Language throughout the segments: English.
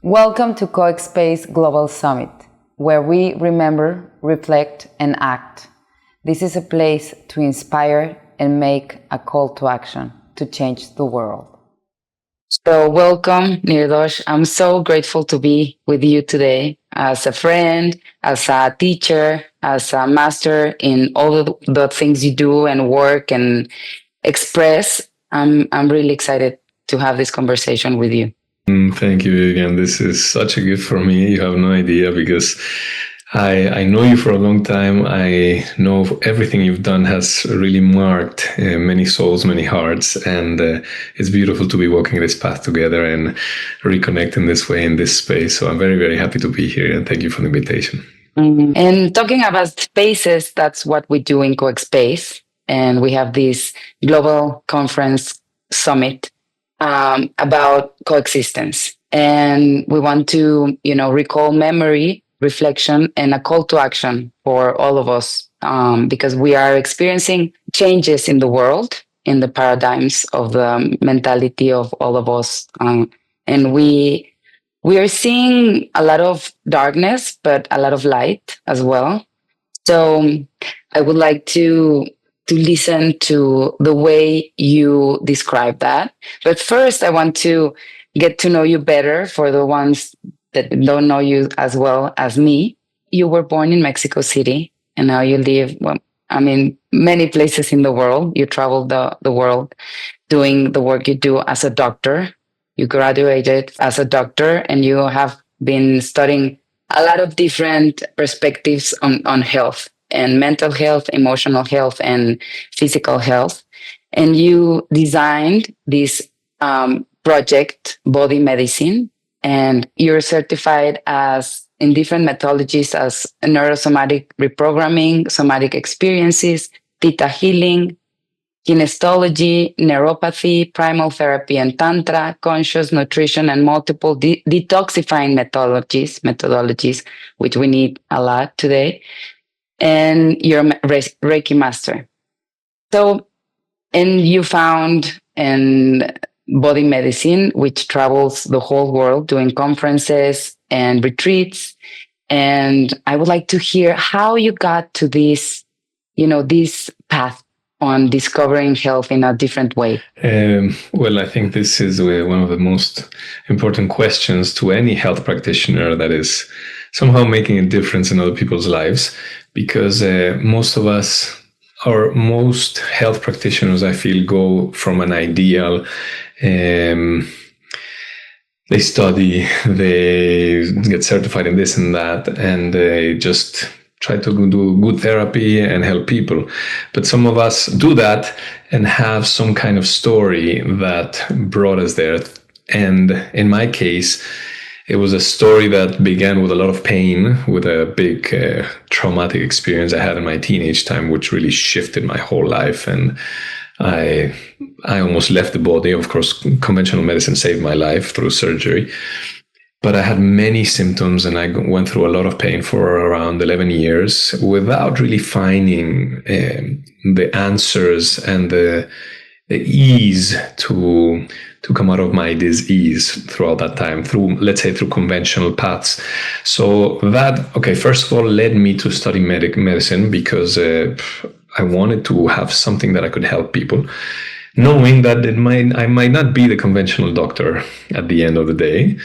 Welcome to CoexSpace Global Summit, where we remember, reflect, and act. This is a place to inspire and make a call to action to change the world. So welcome, Nirdosh. I'm so grateful to be with you today as a friend, as a teacher, as a master in all the things you do and work and express. I'm really excited to have this conversation with you. Thank you, Vivian. This is such a gift for me. You have no idea because I know you for a long time. I know everything you've done has really marked many souls, many hearts, and it's beautiful to be walking this path together and reconnect in this way in this space. So I'm very, very happy to be here, and thank you for the invitation. And talking about spaces, that's what we do in CoexSpace, and we have this global conference summit about coexistence. And we want to, recall memory, reflection, and a call to action for all of us because we are experiencing changes in the world, in the paradigms of the mentality of all of us. And we are seeing a lot of darkness, but a lot of light as well. So I would like to listen to the way you describe that. But first, I want to get to know you better for the ones that don't know you as well as me. You were born in Mexico City, and now you live, many places in the world. You travel the world doing the work you do as a doctor. You graduated as a doctor, and you have been studying a lot of different perspectives on health and mental health, emotional health, and physical health. And you designed this project, Body Medicine, and you're certified as in different methodologies as neurosomatic reprogramming, somatic experiences, theta healing, kinestology, neuropathy, primal therapy and tantra, conscious nutrition, and multiple detoxifying methodologies, which we need a lot today. And you're a Reiki master. So, and you found in Body Medicine, which travels the whole world doing conferences and retreats. And I would like to hear how you got to this, this path on discovering health in a different way. Well, I think this is one of the most important questions to any health practitioner that is somehow making a difference in other people's lives, because most of us, or most health practitioners, I feel, go from an ideal. They study, they get certified in this and that, and they just try to do good therapy and help people. But some of us do that and have some kind of story that brought us there. And in my case, it was a story that began with a lot of pain, with a big traumatic experience I had in my teenage time, which really shifted my whole life. And I almost left the body. Of course, conventional medicine saved my life through surgery. But I had many symptoms, and I went through a lot of pain for around 11 years without really finding the answers and the ease to come out of my disease throughout that time, through conventional paths. So that, first of all, led me to study medicine because I wanted to have something that I could help people, knowing that I might not be the conventional doctor at the end of the day.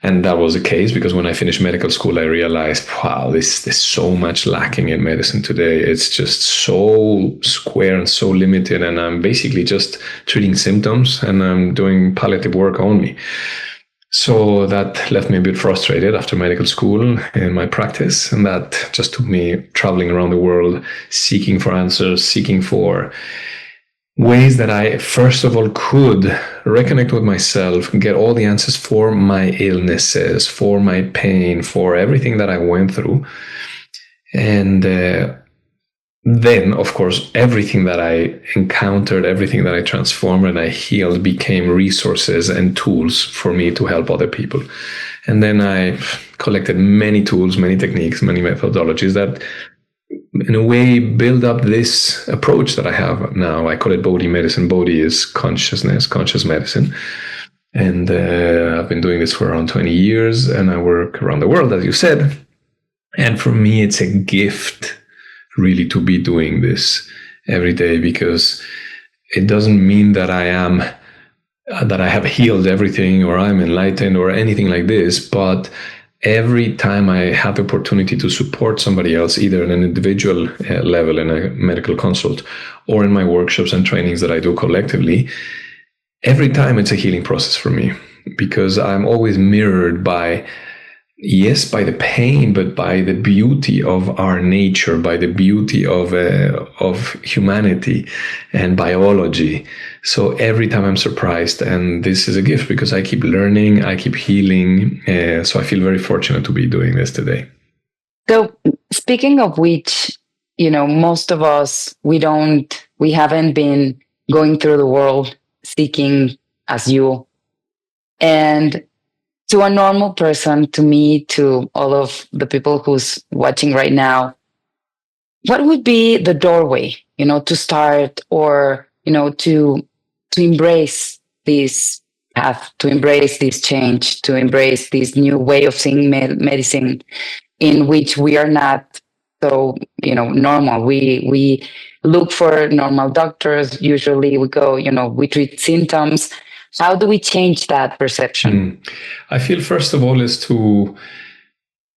And that was the case because when I finished medical school, I realized, wow, there's so much lacking in medicine today. It's just so square and so limited. And I'm basically just treating symptoms and I'm doing palliative work only. So that left me a bit frustrated after medical school in my practice. And that just took me traveling around the world, seeking for answers, seeking for ways that I, first of all, could reconnect with myself, get all the answers for my illnesses, for my pain, for everything that I went through. And then, of course, everything that I encountered, everything that I transformed and I healed became resources and tools for me to help other people. And then I collected many tools, many techniques, many methodologies that in a way build up this approach that I have now. I call it Bodhi medicine. Bodhi is consciousness, conscious medicine. And I've been doing this for around 20 years, and I work around the world, as you said. And for me, it's a gift really to be doing this every day, because it doesn't mean that I have healed everything or I'm enlightened or anything like this. But every time I have the opportunity to support somebody else, either at an individual level in a medical consult or in my workshops and trainings that I do collectively, every time it's a healing process for me, because I'm always mirrored by, yes, by the pain, but by the beauty of our nature, by the beauty of humanity and biology. So every time I'm surprised, and this is a gift because I keep learning, I keep healing. So I feel very fortunate to be doing this today. So speaking of which, most of us, we haven't been going through the world seeking as you. And to a normal person, to me, to all of the people who's watching right now, what would be the doorway, to start, or, to embrace this path, to embrace this change, to embrace this new way of seeing medicine, in which we are not so, normal. We look for normal doctors. Usually we go, we treat symptoms. How do we change that perception? I feel, first of all, is to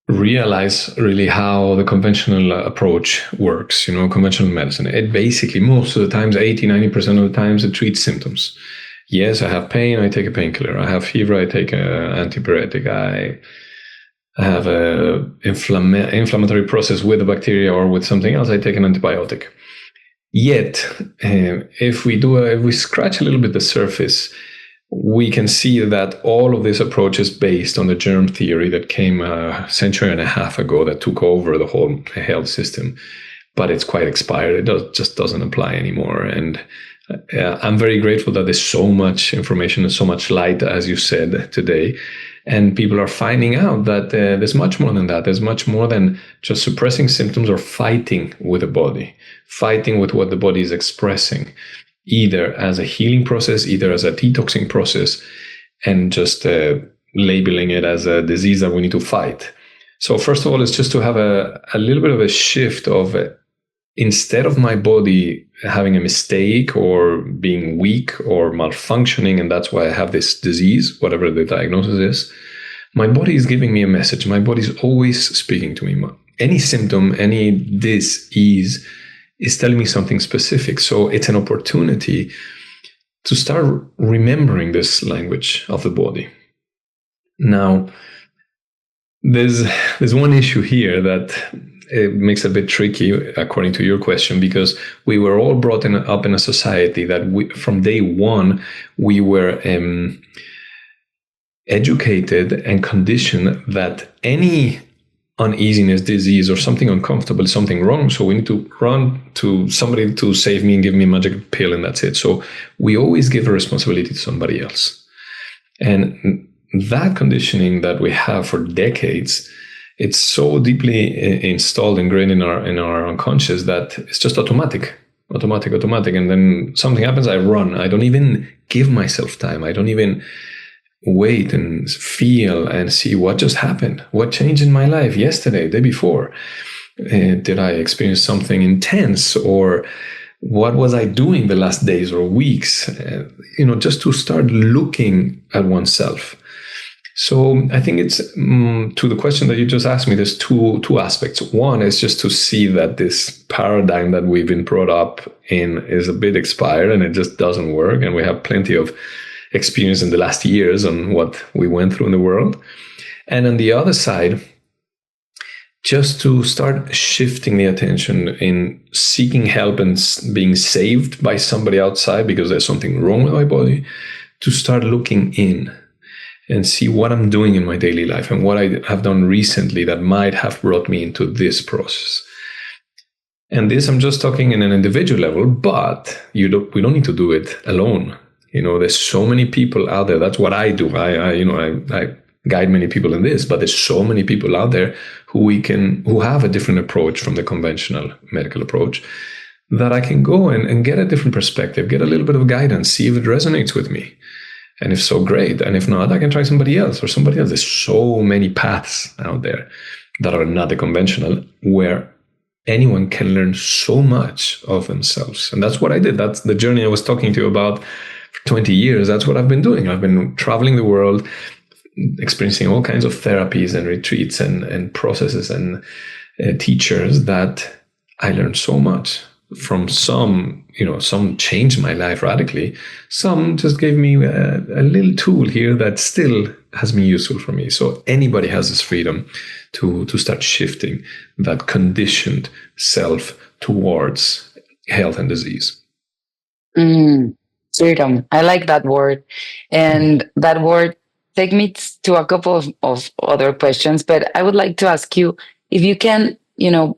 realize really how the conventional approach works, conventional medicine. It basically, most of the times, 80-90% of the times, it treats symptoms. Yes, I have pain, I take a painkiller. I have fever, I take an antipyretic. I have a inflammatory process with a bacteria or with something else, I take an antibiotic. Yet, if we scratch a little bit the surface, we can see that all of this approach is based on the germ theory that came a century and a half ago, that took over the whole health system. But it's quite expired. It just doesn't apply anymore. And I'm very grateful that there's so much information and so much light, as you said today. And people are finding out that there's much more than that. There's much more than just suppressing symptoms or fighting with the body, fighting with what the body is expressing, either as a healing process, either as a detoxing process, and just labeling it as a disease that we need to fight. So first of all, it's just to have a little bit of a shift of, instead of my body having a mistake or being weak or malfunctioning, and that's why I have this disease, whatever the diagnosis is, my body is giving me a message. My body is always speaking to me. Any symptom, any disease is telling me something specific. So it's an opportunity to start remembering this language of the body. Now, there's one issue here that it makes it a bit tricky, according to your question, because we were all brought up in a society that from day one, we were educated and conditioned that any uneasiness, disease, or something uncomfortable, something wrong. So we need to run to somebody to save me and give me a magic pill, and that's it. So we always give a responsibility to somebody else. And that conditioning that we have for decades, it's so deeply installed, ingrained in our unconscious, that it's just automatic. And then something happens, I run. I don't even give myself time. I don't even wait and feel and see what just happened, what changed in my life yesterday, day before. Did I experience something intense, or what was I doing the last days or weeks? Just to start looking at oneself. So I think it's to the question that you just asked me, there's two aspects. One is just to see that this paradigm that we've been brought up in is a bit expired and it just doesn't work. And we have plenty of experience in the last years on what we went through in the world. And on the other side, just to start shifting the attention in seeking help and being saved by somebody outside because there's something wrong with my body, to start looking in and see what I'm doing in my daily life and what I have done recently that might have brought me into this process. And this, I'm just talking in an individual level, but we don't need to do it alone. There's so many people out there. That's what I do. I guide many people in this, but there's so many people out there who have a different approach from the conventional medical approach, that I can go and get a different perspective, get a little bit of guidance, see if it resonates with me. And if so, great. And if not, I can try somebody else or somebody else. There's so many paths out there that are not the conventional, where anyone can learn so much of themselves. And that's what I did. That's the journey I was talking to you about for 20 years. That's what I've been doing. I've been traveling the world, experiencing all kinds of therapies and retreats and processes and teachers, that I learned so much from. Some changed my life radically. Some just gave me a little tool here that still has been useful for me. So anybody has this freedom to start shifting that conditioned self towards health and disease. Freedom. I like that word. And that word take me to a couple of other questions, but I would like to ask you if you can,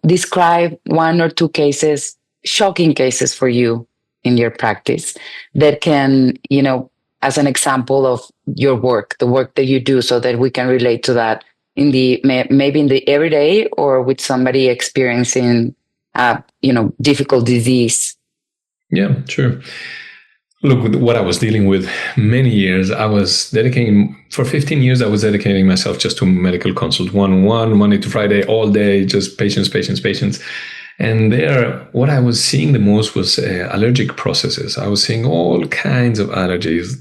describe one or two cases, shocking cases for you in your practice that can, as an example of your work, the work that you do, so that we can relate to that in the maybe in the everyday or with somebody experiencing, difficult disease. Yeah, sure. Look, with what I was dealing with many years, for 15 years, I was dedicating myself just to medical consult, one-on-one, Monday to Friday, all day, just patients, patients, patients. And there, what I was seeing the most was allergic processes. I was seeing all kinds of allergies.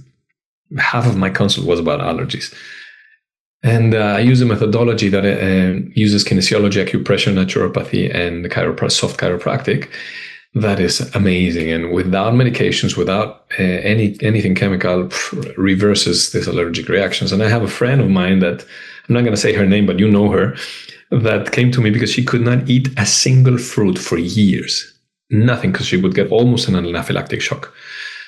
Half of my consult was about allergies. And I use a methodology that uses kinesiology, acupressure, naturopathy, and soft chiropractic. That is amazing. And without medications, without anything chemical, reverses these allergic reactions. And I have a friend of mine that, I'm not going to say her name, but you know her, that came to me because she could not eat a single fruit for years. Nothing, because she would get almost an anaphylactic shock.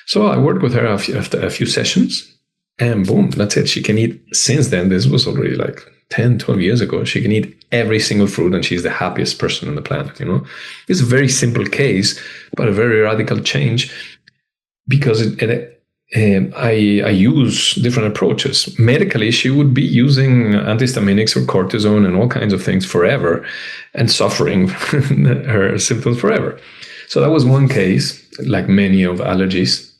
So I worked with her after a few sessions, and boom, that's it. She can eat, since then, this was already like 10, 12 years ago, she can eat every single fruit, and she's the happiest person on the planet, It's a very simple case, but a very radical change, because I use different approaches. Medically, she would be using antihistaminics or cortisone and all kinds of things forever and suffering her symptoms forever. So that was one case, like many of allergies.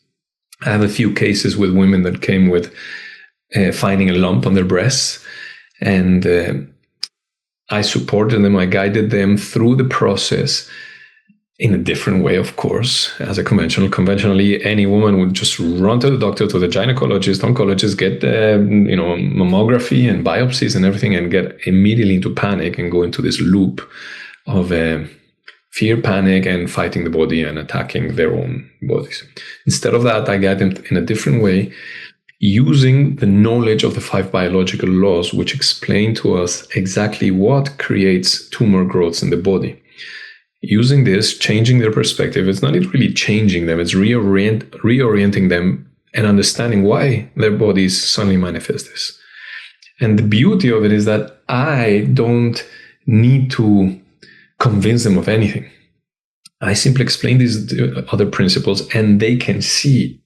I have a few cases with women that came with finding a lump on their breasts, and I supported them. I guided them through the process in a different way, of course, as a conventionally, any woman would just run to the doctor, to the gynecologist, oncologist, get mammography and biopsies and everything, and get immediately into panic and go into this loop of fear, panic, and fighting the body and attacking their own bodies. Instead of that, I guide them in a different way, using the knowledge of the 5 biological laws, which explain to us exactly what creates tumor growths in the body. Using this, changing their perspective, it's not really changing them, it's reorienting them and understanding why their bodies suddenly manifest this. And the beauty of it is that I don't need to convince them of anything. I simply explain these other principles, and they can see,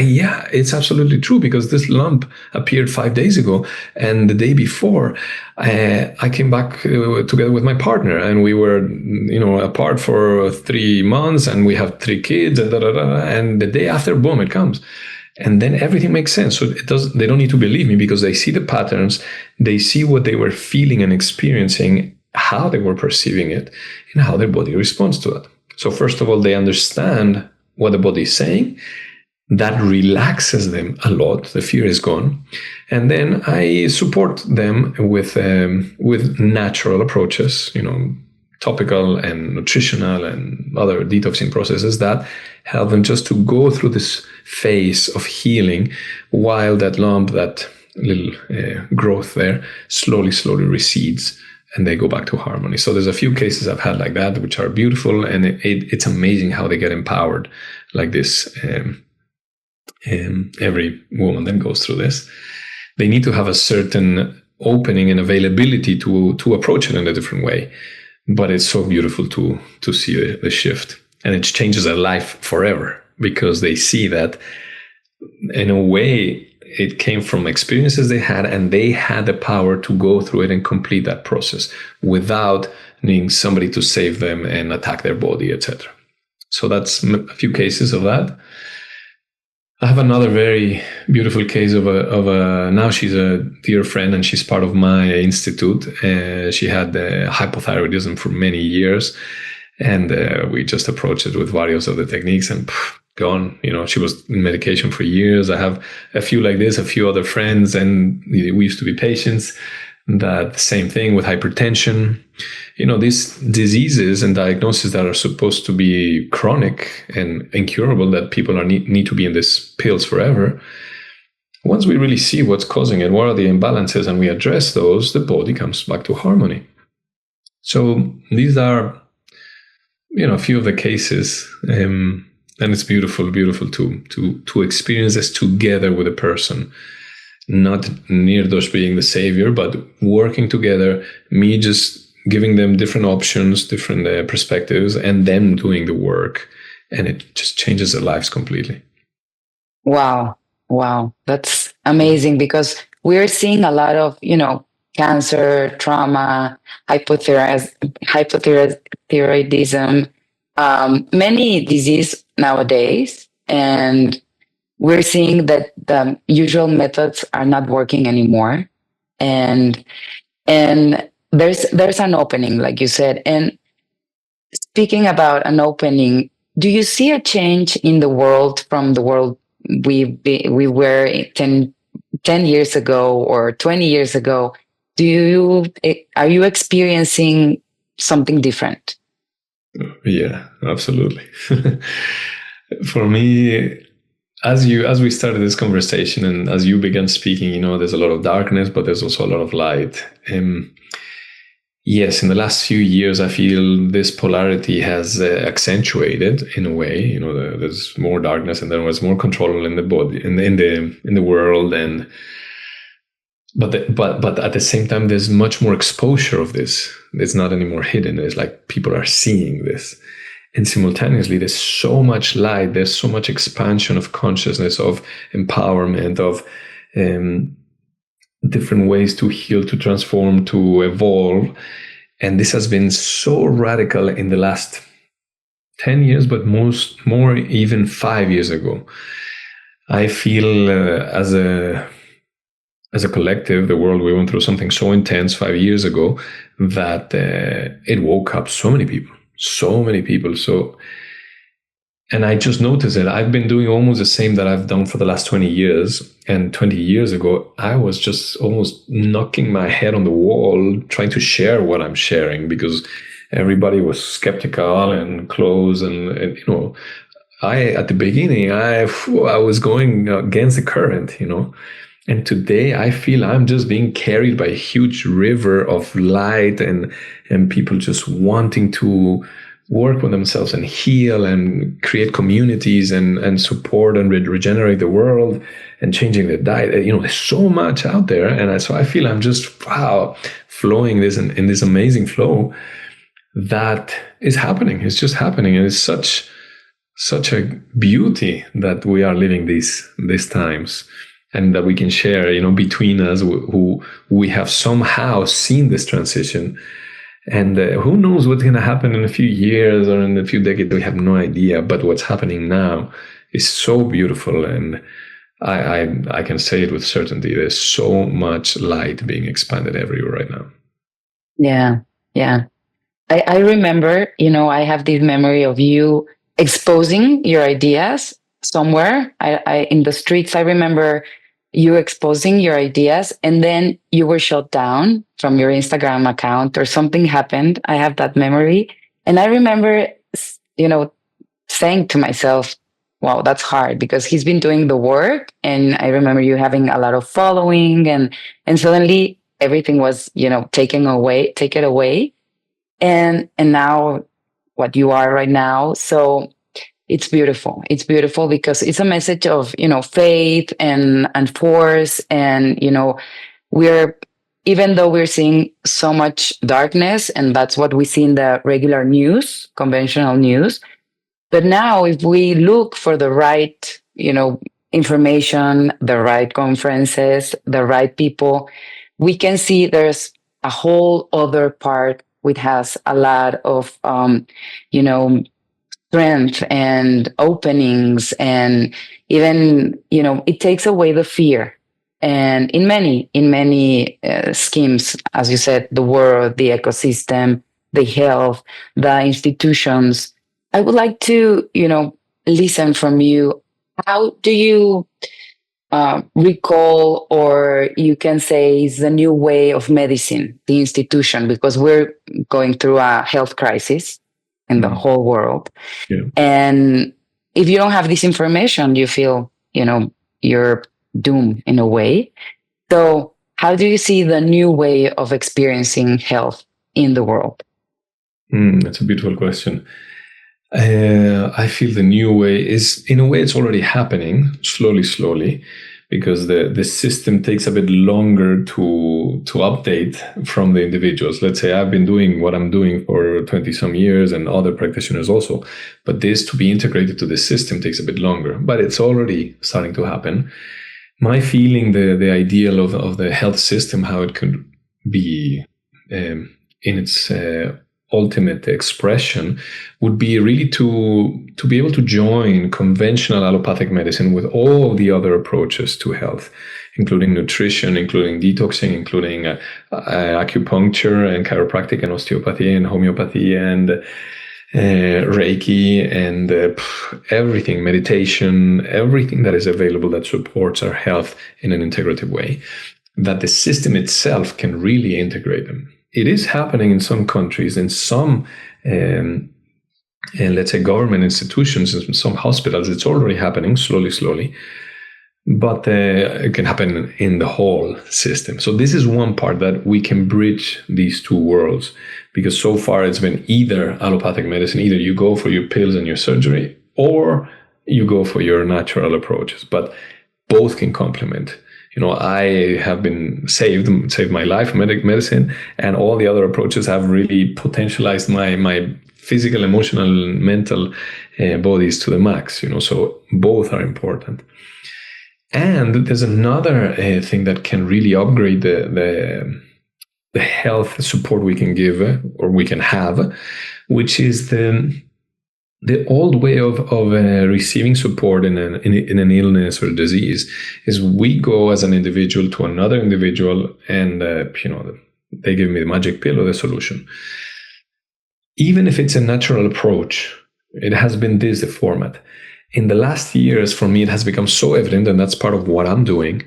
yeah, it's absolutely true, because this lump appeared 5 days ago, and the day before I came back together with my partner, and we were apart for 3 months, and we have 3 kids, and the day after, boom, it comes. And then everything makes sense. So they don't need to believe me, because they see the patterns, they see what they were feeling and experiencing, how they were perceiving it, and how their body responds to it. So first of all, they understand what the body is saying. That relaxes them a lot. The fear is gone. And then I support them with natural approaches, topical and nutritional and other detoxing processes that help them just to go through this phase of healing, while that lump, that little growth there, slowly recedes, and they go back to harmony. So there's a few cases I've had like that, which are beautiful, and it's amazing how they get empowered like this. Every woman that goes through this, they need to have a certain opening and availability to approach it in a different way. But it's so beautiful to see the shift, and it changes their life forever, because they see that in a way it came from experiences they had, and they had the power to go through it and complete that process without needing somebody to save them and attack their body, etc. So that's a few cases of that. I have another very beautiful case of a now she's a dear friend and she's part of my institute. She had hypothyroidism for many years, and we just approached it with various of the techniques and gone. You know, she was in medication for years. I have a few like this, a few other friends, and we used to be patients. That same thing with hypertension. You know, these diseases and diagnoses that are supposed to be chronic and incurable, that people are need to be in these pills forever. Once we really see what's causing it, what are the imbalances, and we address those, the body comes back to harmony. So these are, you know, a few of the cases, and it's beautiful, beautiful to experience this together with a person. Not Nirdosh being the savior, but working together, me just giving them different options, different perspectives, and them doing the work. And it just changes their lives completely. Wow. Wow. That's amazing because we're seeing a lot of, cancer, trauma, hypothyroidism, many disease nowadays. And we're seeing that the usual methods are not working anymore. And there's an opening, like you said. And speaking about an opening, do you see a change in the world from the world we were 10 years ago or 20 years ago? Are you experiencing something different? Yeah, absolutely. For me, as we started this conversation and as you began speaking, you know, there's a lot of darkness, but there's also a lot of light. Yes, in the last few years, I feel this polarity has accentuated in a way. You know, there's more darkness, and there was more control in the body, in the world, and but at the same time, there's much more exposure of this. It's not anymore hidden. It's like people are seeing this, and simultaneously, there's so much light. There's so much expansion of consciousness, of empowerment, of um, different ways to heal, to transform, to evolve. And this has been so radical in the last 10 years, but more even 5 years ago. I feel as a collective, the world, we went through something so intense 5 years ago that it woke up so many people, so many people. So, and I just noticed that I've been doing almost the same that I've done for the last 20 years. And 20 years ago, I was just almost knocking my head on the wall, trying to share what I'm sharing because everybody was skeptical and closed. And you know, at the beginning, I was going against the current, you know. And today I feel I'm just being carried by a huge river of light and people just wanting to work with themselves and heal and create communities and support and regenerate the world and changing the diet. You know, there's so much out there. And so I feel I'm just, wow, flowing this in this amazing flow that is happening. It's just happening. And it's such a beauty that we are living these times and that we can share, you know, between us who we have somehow seen this transition. And who knows what's going to happen in a few years or in a few decades? We have no idea. But what's happening now is so beautiful. And I can say it with certainty. There's so much light being expanded everywhere right now. Yeah. Yeah. I remember, I have this memory of you exposing your ideas somewhere. In the streets, I remember you exposing your ideas and then you were shut down from your Instagram account or something happened. I have that memory. And I remember, you know, saying to myself, wow, that's hard because he's been doing the work. And I remember you having a lot of following and suddenly everything was, taken away and now what you are right now. So it's beautiful because it's a message of faith and force. And we're even though we're seeing so much darkness, and that's what we see in the regular news, conventional news. But now if we look for the right information, the right conferences, the right people, we can see there's a whole other part which has a lot of you know strength and openings, and even, it takes away the fear. And in many schemes, as you said, the world, the ecosystem, the health, the institutions, I would like to, listen from you. How do you recall, or you can say, is the new way of medicine, the institution, because we're going through a health crisis in the Mm. whole world. Yeah. And if you don't have this information, you feel, you're doomed in a way. So, how do you see the new way of experiencing health in the world? That's a beautiful question. I feel the new way is, in a way, it's already happening slowly, because the system takes a bit longer to update from the individuals. Let's say I've been doing what I'm doing for 20 some years, and other practitioners also, but this to be integrated to the system takes a bit longer, but it's already starting to happen. My feeling, the ideal of the health system, how it could be in its ultimate expression, would be really to be able to join conventional allopathic medicine with all the other approaches to health, including nutrition, including detoxing, including acupuncture and chiropractic and osteopathy and homeopathy and Reiki and everything, meditation, everything that is available that supports our health in an integrative way, that the system itself can really integrate them. It is happening in some countries, in some, let's say, government institutions, in some hospitals. It's already happening slowly. But it can happen in the whole system. So this is one part that we can bridge these two worlds, because so far it's been either allopathic medicine, either you go for your pills and your surgery, or you go for your natural approaches. But both can complement. I have been saved my life, medicine, and all the other approaches have really potentialized my physical, emotional, mental bodies to the max. So both are important. And there's another thing that can really upgrade the health support we can give or we can have, which is the old way of receiving support in an illness or disease. Is we go as an individual to another individual, and they give me the magic pill or the solution. Even if it's a natural approach, it has been the format. In the last years, for me, it has become so evident, and that's part of what I'm doing.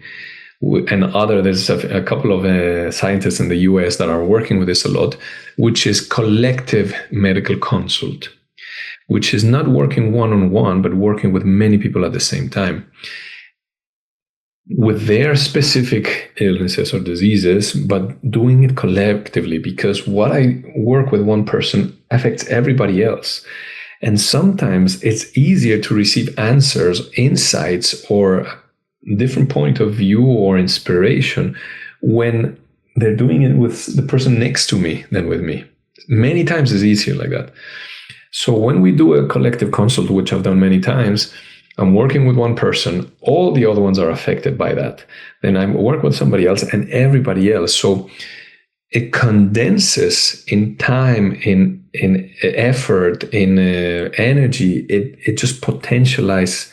And there's a couple of scientists in the US that are working with this a lot, which is collective medical consult, which is not working one-on-one, but working with many people at the same time with their specific illnesses or diseases, but doing it collectively, because what I work with one person affects everybody else. And sometimes it's easier to receive answers, insights, or different point of view or inspiration when they're doing it with the person next to me than with me. Many times it's easier like that. So when we do a collective consult, which I've done many times, I'm working with one person, all the other ones are affected by that. Then I work with somebody else and everybody else. So it condenses in time, in effort, in energy. It just potentializes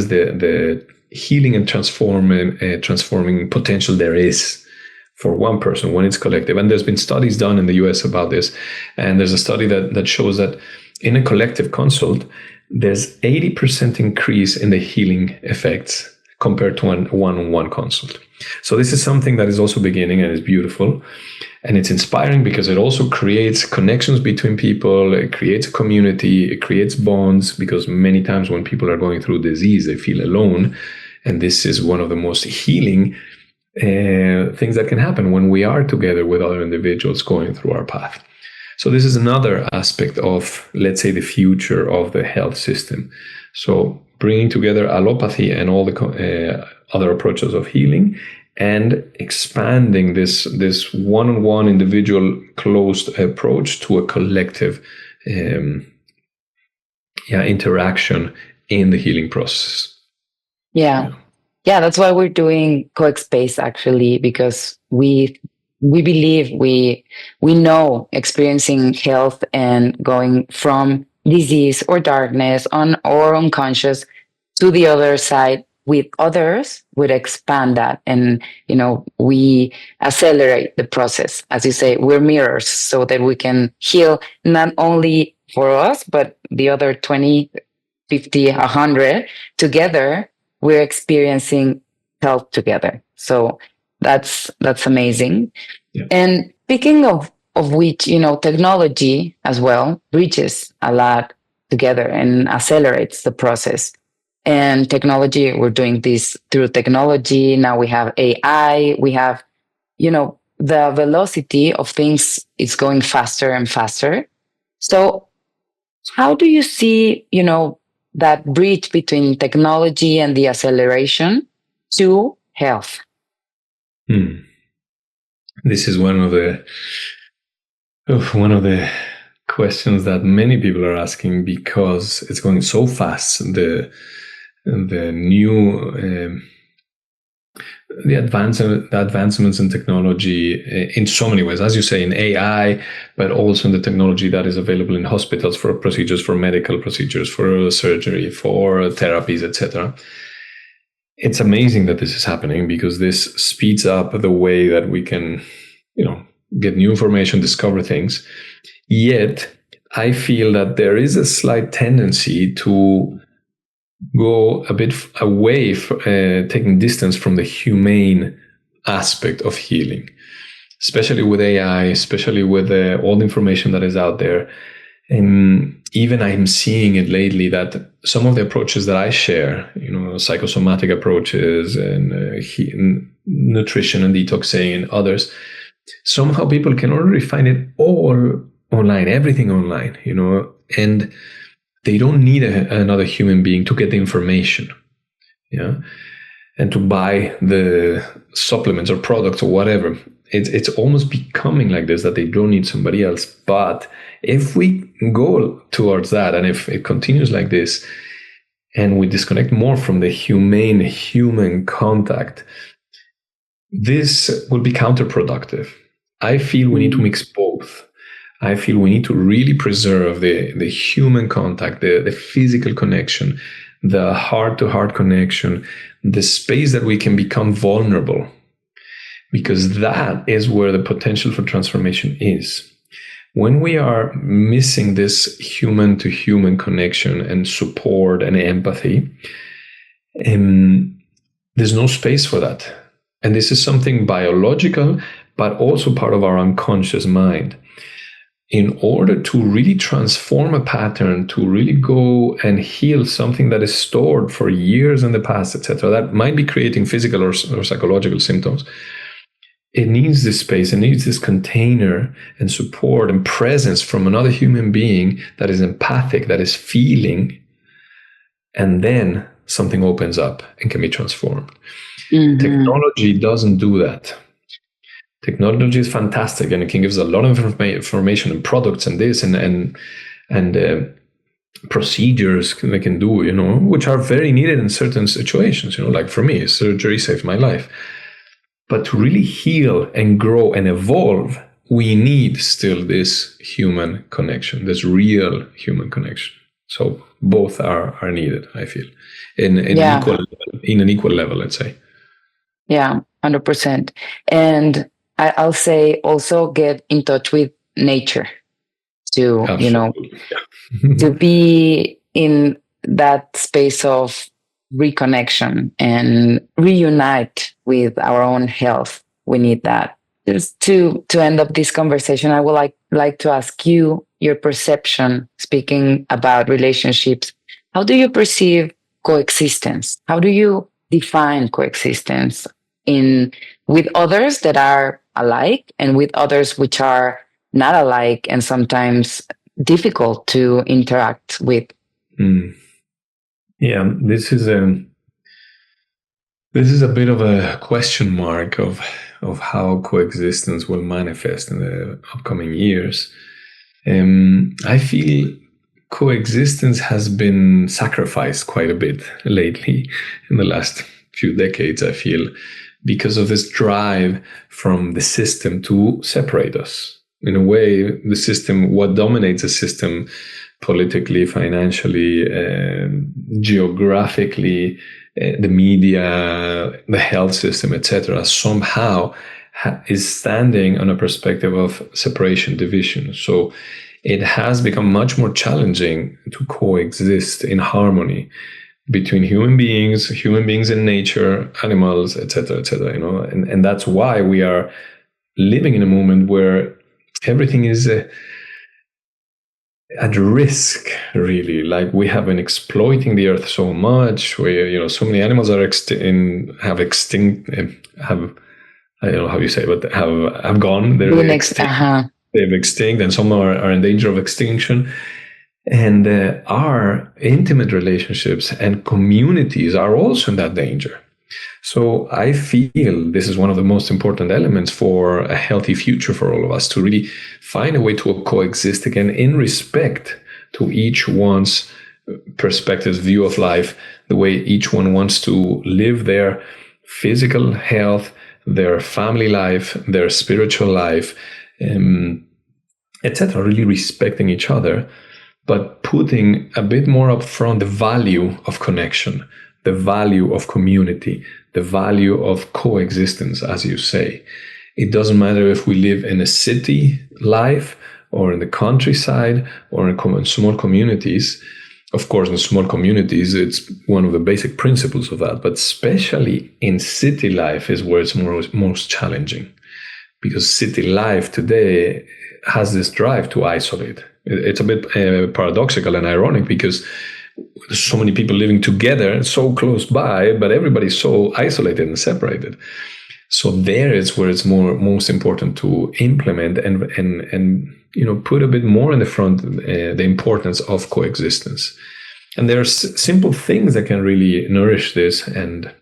the healing and transforming potential there is for one person when it's collective. And there's been studies done in the US about this. And there's a study that shows that in a collective consult, there's 80% increase in the healing effects compared to one-on-one consult. So this is something that is also beginning and is beautiful. And it's inspiring because it also creates connections between people. It creates a community. It creates bonds, because many times when people are going through disease, they feel alone. And this is one of the most healing things that can happen when we are together with other individuals going through our path. So this is another aspect of, let's say, the future of the health system. So bringing together allopathy and all the other approaches of healing, and expanding this one-on-one individual closed approach to a collective interaction in the healing process. Yeah. That's why we're doing CoexSpace, actually, because we believe we know experiencing health and going from disease or darkness on or unconscious to the other side with others would expand that. And we accelerate the process. As you say, we're mirrors so that we can heal not only for us but the other 20, 50, 100 together. We're experiencing health together. So that's amazing. Yeah. And speaking of which, technology as well bridges a lot together and accelerates the process. And technology, we're doing this through technology. Now we have AI. We have, the velocity of things is going faster and faster. So how do you see, that bridge between technology and the acceleration to health? This is one of the questions that many people are asking because it's going so fast. The new the advancements in technology in so many ways, as you say, in AI, but also in the technology that is available in hospitals for procedures, for medical procedures, for surgery, for therapies, etc. It's amazing that this is happening because this speeds up the way that we can, get new information, discover things. Yet, I feel that there is a slight tendency to go a bit away, taking distance from the humane aspect of healing, especially with AI, especially with all the information that is out there. And even I'm seeing it lately that some of the approaches that I share, psychosomatic approaches and nutrition and detoxing and others, somehow people can already find it all online, everything online, and they don't need another human being to get the information, and to buy the supplements or products or whatever. It's almost becoming like this, that they don't need somebody else. But if we go towards that, and if it continues like this, and we disconnect more from the humane human contact, this will be counterproductive. I feel we need to mix both. I feel we need to really preserve the human contact, the physical connection, the heart-to-heart connection, the space that we can become vulnerable, because that is where the potential for transformation is. When we are missing this human-to-human connection and support and empathy, there's no space for that. And this is something biological, but also part of our unconscious mind. In order to really transform a pattern, to really go and heal something that is stored for years in the past, etc., that might be creating physical or psychological symptoms, it needs this space, it needs this container and support and presence from another human being that is empathic, that is feeling, and then something opens up and can be transformed. Mm-hmm. Technology doesn't do that. Technology is fantastic, and it can give us a lot of information and products and this and procedures they can do, which are very needed in certain situations. Like for me, surgery saved my life. But to really heal and grow and evolve, we need still this human connection, this real human connection. So both are needed, I feel, in an equal level, let's say. Yeah, 100%. And I'll say also get in touch with nature to, to be in that space of reconnection and reunite with our own health. We need that. Just to end up this conversation, I would like to ask you your perception, speaking about relationships. How do you perceive coexistence? How do you define coexistence with others that are alike and with others which are not alike and sometimes difficult to interact with? Yeah, this is a bit of a question mark of how coexistence will manifest in the upcoming years. I feel coexistence has been sacrificed quite a bit lately in the last few decades, I feel, because of this drive from the system to separate us. in a way, the system, what dominates the system politically, financially, geographically, the media, the health system, etc., somehow is standing on a perspective of separation, division. So it has become much more challenging to coexist in harmony between human beings in nature, animals, etc., etc. You know, and that's why we are living in a moment where everything is at risk, really. Like, we have been exploiting the earth so much, where, you know, so many animals are have extinct, have, I don't know how you say, but have gone. They're extinct. They've extinct, and some are in danger of extinction. And our intimate relationships and communities are also in that danger. So I feel this is one of the most important elements for a healthy future for all of us, to really find a way to coexist again in respect to each one's perspective, view of life, the way each one wants to live their physical health, their family life, their spiritual life, etc. Really respecting each other, but putting a bit more upfront the value of connection, the value of community, the value of coexistence, as you say. It doesn't matter if we live in a city life or in the countryside or in small communities. Of course, in small communities, it's one of the basic principles of that, but especially in city life is where it's most challenging, because city life today has this drive to isolate. It's a bit paradoxical and ironic, because there's so many people living together so close by, but everybody's so isolated and separated. So there is where it's most important to implement and you know, put a bit more in the front the importance of coexistence. And there's simple things that can really nourish this and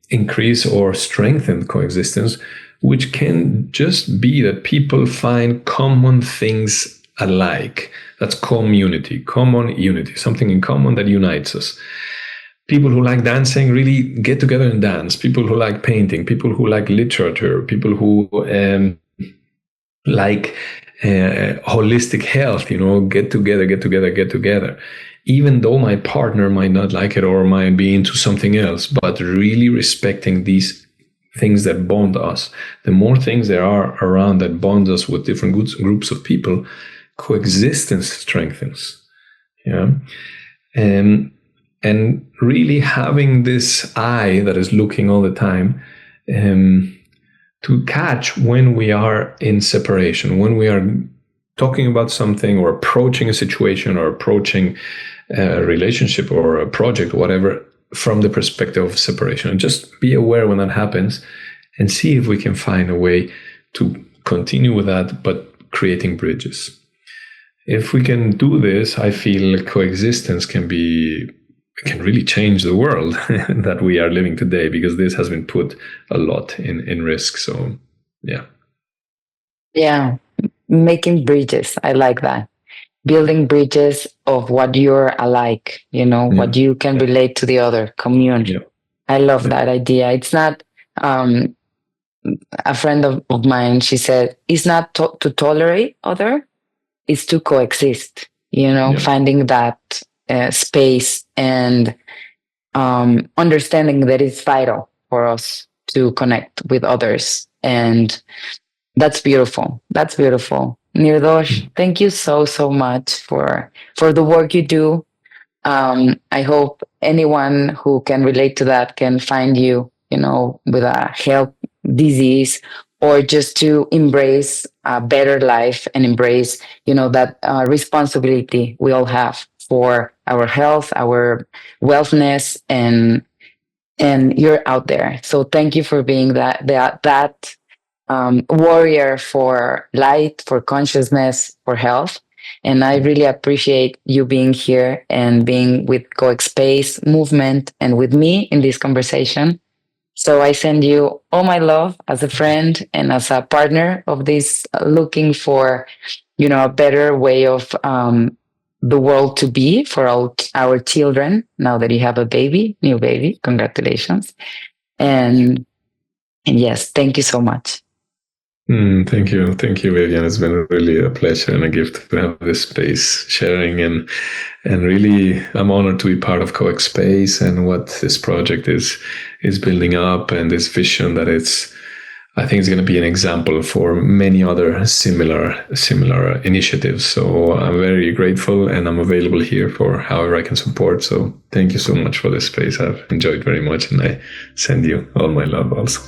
increase or strengthen coexistence, which can just be that people find common things alike. That's community, common unity, something in common that unites us. People who like dancing really get together and dance. People who like painting, people who like literature, people who like holistic health, you know, get together. Even though my partner might not like it or might be into something else, but really respecting these things that bond us. The more things there are around that bond us with different groups of people, coexistence strengthens. Yeah. And really having this eye that is looking all the time to catch when we are in separation, when we are talking about something or approaching a situation or approaching a relationship or a project, whatever, from the perspective of separation. And just be aware when that happens and see if we can find a way to continue with that, but creating bridges. If we can do this, I feel coexistence can really change the world that we are living today, because this has been put a lot in risk. So, yeah. Yeah. Making bridges. I like that. Building bridges of what you're alike, you know, what you can relate to the other, commune. Yeah. I love that idea. It's not, a friend of mine, she said, it's not to tolerate other, it's to coexist, you know, finding that space and understanding that it's vital for us to connect with others. And that's beautiful. That's beautiful. Nirdosh, thank you so much for the work you do. I hope anyone who can relate to that can find you, you know, with a health disease, or just to embrace a better life and embrace, you know, that responsibility we all have for our health, our wellness, and you're out there. So thank you for being that warrior for light, for consciousness, for health. And I really appreciate you being here and being with CoexSpace movement and with me in this conversation. So I send you all my love as a friend and as a partner of this, looking for, you know, a better way of the world to be for all our children. Now that you have a baby, new baby, congratulations. And yes, thank you so much. Thank you, Vivian. It's been really a pleasure and a gift to have this space sharing, and really, I'm honored to be part of CoexSpace and what this project is building up, and this vision that I think it's going to be an example for many other similar initiatives. So I'm very grateful, and I'm available here for however I can support. So thank you so much for this space. I've enjoyed very much, and I send you all my love also.